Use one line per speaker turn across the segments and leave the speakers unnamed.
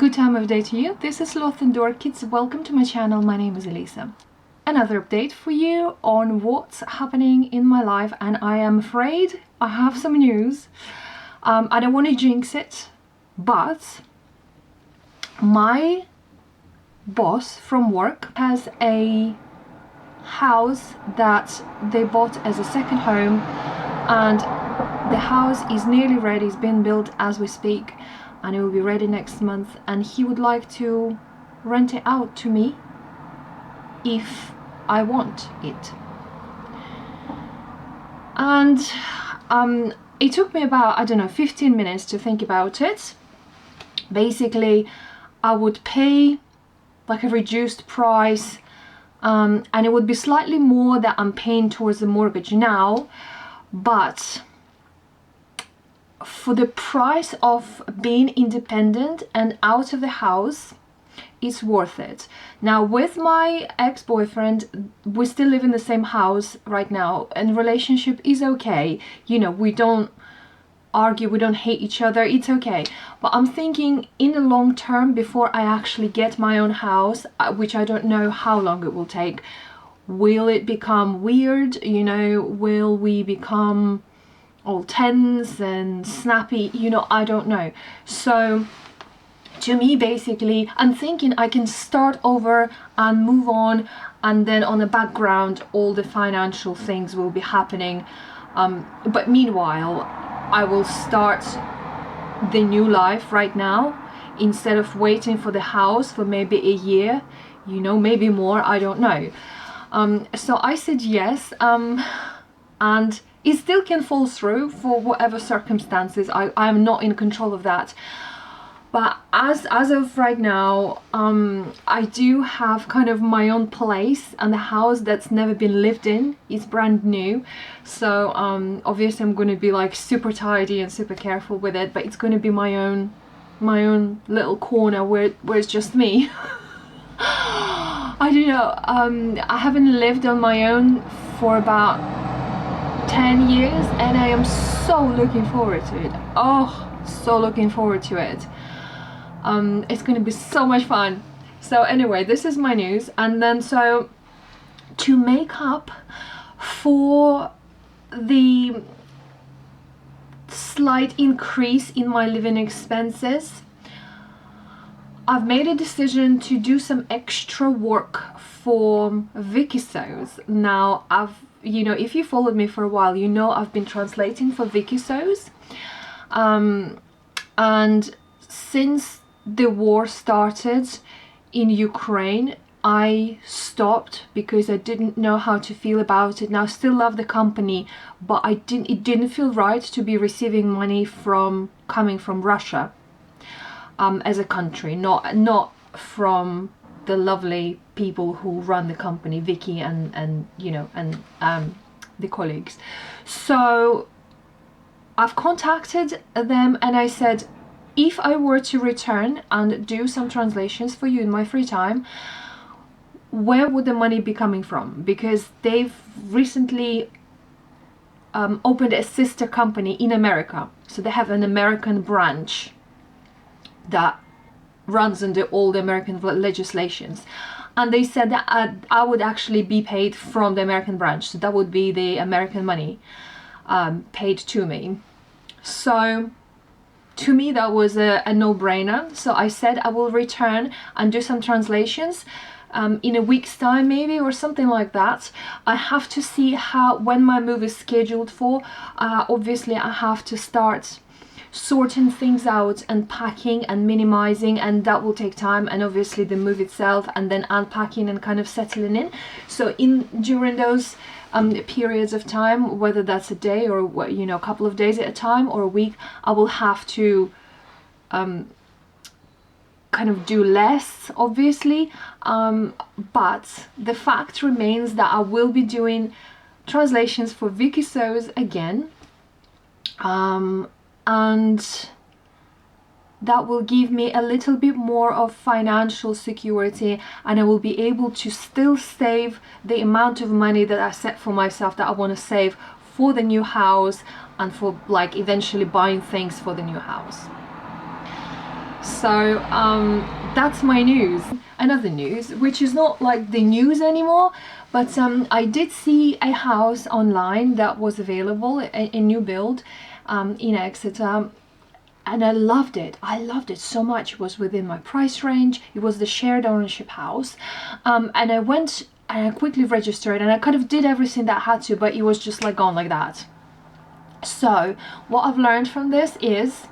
Good time of day to you. This is Sloth and Door Kids. Welcome to my channel. My name is Alisa. Another update for you on what's happening in my life, and I am afraid I have some news. I don't want to jinx it, but my boss from work has a house that they bought as a second home, and the house is nearly ready. It's been built as we speak, and it will be ready next month, and he would like to rent it out to me if I want it. And it took me about, I don't know, 15 minutes to think about it. Basically, I would pay like a reduced price, and it would be slightly more that I'm paying towards the mortgage now, but for the price of being independent and out of the house, it's worth it. Now, with my ex-boyfriend, we still live in the same house right now, and relationship is okay. You know, we don't argue, we don't hate each other, it's okay. But I'm thinking in the long term, before I actually get my own house, which I don't know how long it will take, will it become weird? You know, will we become all tense and snappy? You know, I don't know. So to me, basically, I'm thinking I can start over and move on, and then on the background all the financial things will be happening, but meanwhile I will start the new life right now instead of waiting for the house for maybe a year, you know, maybe more, I don't know. So I said yes, and it still can fall through for whatever circumstances. I'm not in control of that. But as of right now, I do have kind of my own place, and the house that's never been lived in is brand new. So obviously I'm going to be like super tidy and super careful with it, but it's going to be my own little corner where it's just me. I don't know. I haven't lived on my own for about 10 years, and I am so looking forward to it. Oh, so looking forward to it. It's going to be so much fun. So anyway, this is my news. And then, so to make up for the slight increase in my living expenses, I've made a decision to do some extra work for Vicky Sews. Now, you know, if you followed me for a while, you know I've been translating for Vicky Sews, and since the war started in Ukraine, I stopped because I didn't know how to feel about it. Now, I still love the company, but it didn't feel right to be receiving money coming from Russia as a country, not from the lovely people who run the company, Vicky and you know, and the colleagues. So I've contacted them and I said, if I were to return and do some translations for you in my free time, where would the money be coming from? Because they've recently opened a sister company in America. So they have an American branch that runs under all the American legislations, and they said that I would actually be paid from the American branch, so that would be the American money paid to me. So to me that was a no-brainer. So I said I will return and do some translations in a week's time maybe, or something like that. I have to see when my move is scheduled for. Obviously I have to start sorting things out and packing and minimizing, and that will take time, and obviously the move itself, and then unpacking and kind of settling in. So during those periods of time, whether that's a day or, you know, a couple of days at a time or a week, I will have to kind of do less, obviously, but the fact remains that I will be doing translations for Vicky Sews again, and that will give me a little bit more of financial security, and I will be able to still save the amount of money that I set for myself that I want to save for the new house and for like eventually buying things for the new house. So that's my news. Another news, which is not like the news anymore, but I did see a house online that was available, a new build in Exeter, and I loved it. I loved it so much. It was within my price range. It was the shared ownership house, and I went and I quickly registered, and I kind of did everything that I had to, but it was just like gone like that. So what I've learned from this is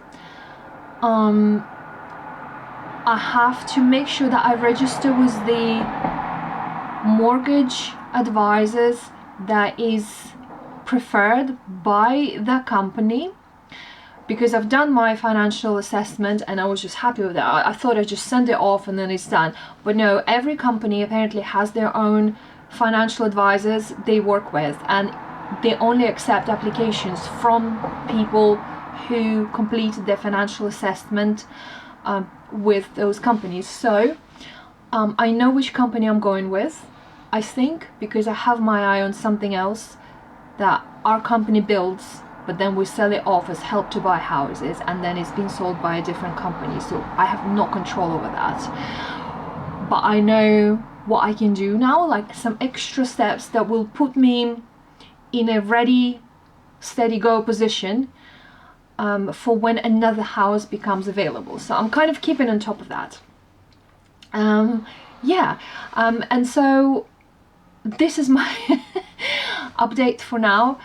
I have to make sure that I register with the mortgage advisors that is preferred by the company, because I've done my financial assessment and I was just happy with that. I thought I'd just send it off and then it's done. But no, every company apparently has their own financial advisors they work with, and they only accept applications from people who completed their financial assessment with those companies. So I know which company I'm going with, I think, because I have my eye on something else that our company builds, but then we sell it off as Help to Buy houses, and then it's been sold by a different company, so I have no control over that. But I know what I can do now, like some extra steps that will put me in a ready, steady go position for when another house becomes available. So I'm kind of keeping on top of that. And so this is my update for now.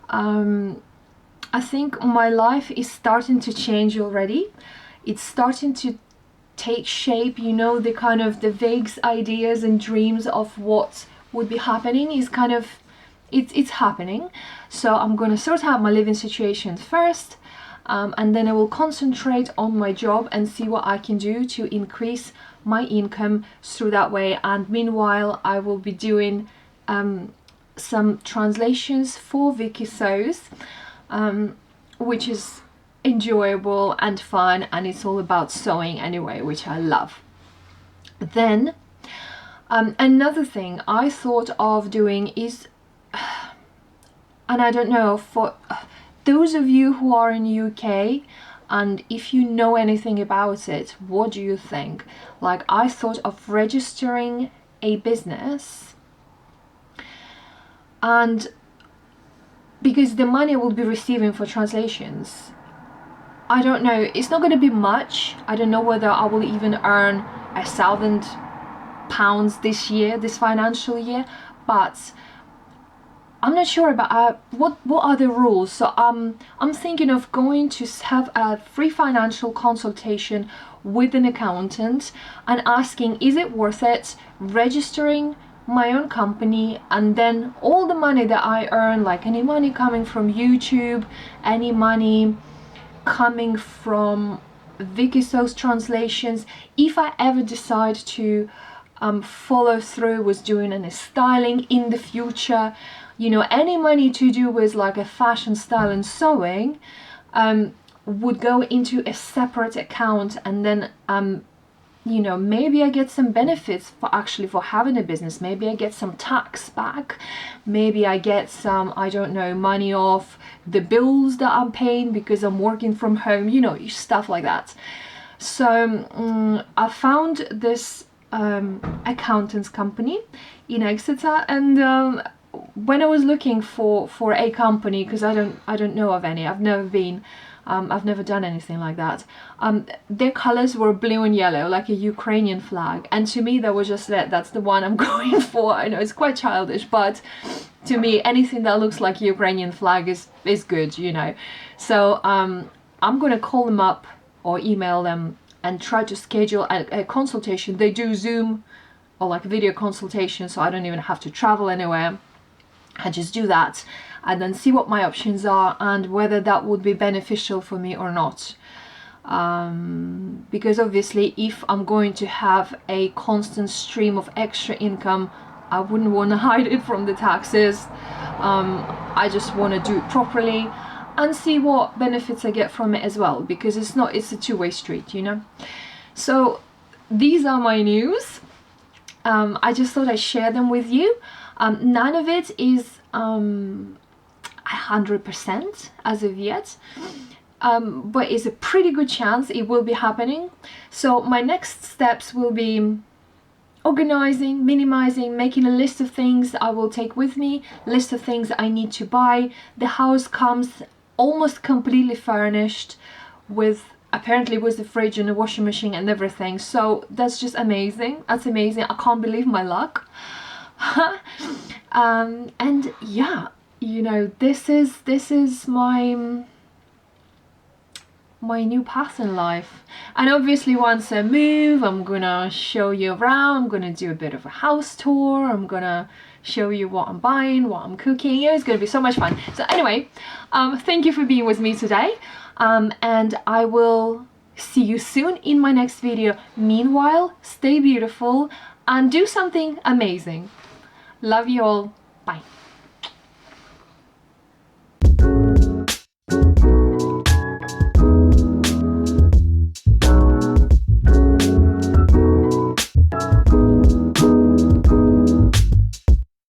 I think my life is starting to change already. It's starting to take shape, you know, the kind of the vague ideas and dreams of what would be happening is kind of, it's happening. So I'm going to sort out my living situation first, and then I will concentrate on my job and see what I can do to increase my income through that way. And meanwhile, I will be doing some translations for Vicky Sews, which is enjoyable and fun, and it's all about sewing anyway, which I love. Then another thing I thought of doing is, and I don't know, for those of you who are in UK, and if you know anything about it, what do you think? Like, I thought of registering a business, and because the money I will be receiving for translations, I don't know, it's not going to be much. I don't know whether I will even earn £1,000 this year, this financial year, but I'm not sure about what are the rules. So I'm thinking of going to have a free financial consultation with an accountant and asking, is it worth it registering my own company, and then all the money that I earn, like any money coming from YouTube, any money coming from Vicky Sews translations, if I ever decide to follow through with doing any styling in the future, you know, any money to do with like a fashion, style and sewing would go into a separate account, and then you know, maybe I get some benefits for having a business. Maybe I get some tax back, maybe I get some, I don't know, money off the bills that I'm paying because I'm working from home, you know, stuff like that. So I found this accountant's company in Exeter, and when I was looking for a company, because I don't know of any, I've never done anything like that, their colors were blue and yellow, like a Ukrainian flag, and to me that was just that's the one I'm going for. I know it's quite childish, but to me anything that looks like a Ukrainian flag is good, you know. So I'm gonna call them up or email them and try to schedule a consultation. They do Zoom or like video consultation, so I don't even have to travel anywhere. I just do that and then see what my options are and whether that would be beneficial for me or not. Because obviously if I'm going to have a constant stream of extra income, I wouldn't want to hide it from the taxes. I just want to do it properly and see what benefits I get from it as well, because it's a two-way street, you know. So these are my news. I just thought I'd share them with you. None of it is 100% as of yet. but it's a pretty good chance it will be happening. So my next steps will be organizing, minimizing, making a list of things I will take with me, list of things I need to buy. The house comes almost completely furnished with, apparently, with the fridge and the washing machine and everything. So that's just amazing. That's amazing. I can't believe my luck. And yeah, you know, this is my new path in life. And obviously once I move, I'm gonna show you around. I'm gonna do a bit of a house tour. I'm gonna show you what I'm buying, what I'm cooking. It's gonna be so much fun. So anyway, thank you for being with me today, and I will see you soon in my next video. Meanwhile, stay beautiful and do something amazing. Love you all. Bye.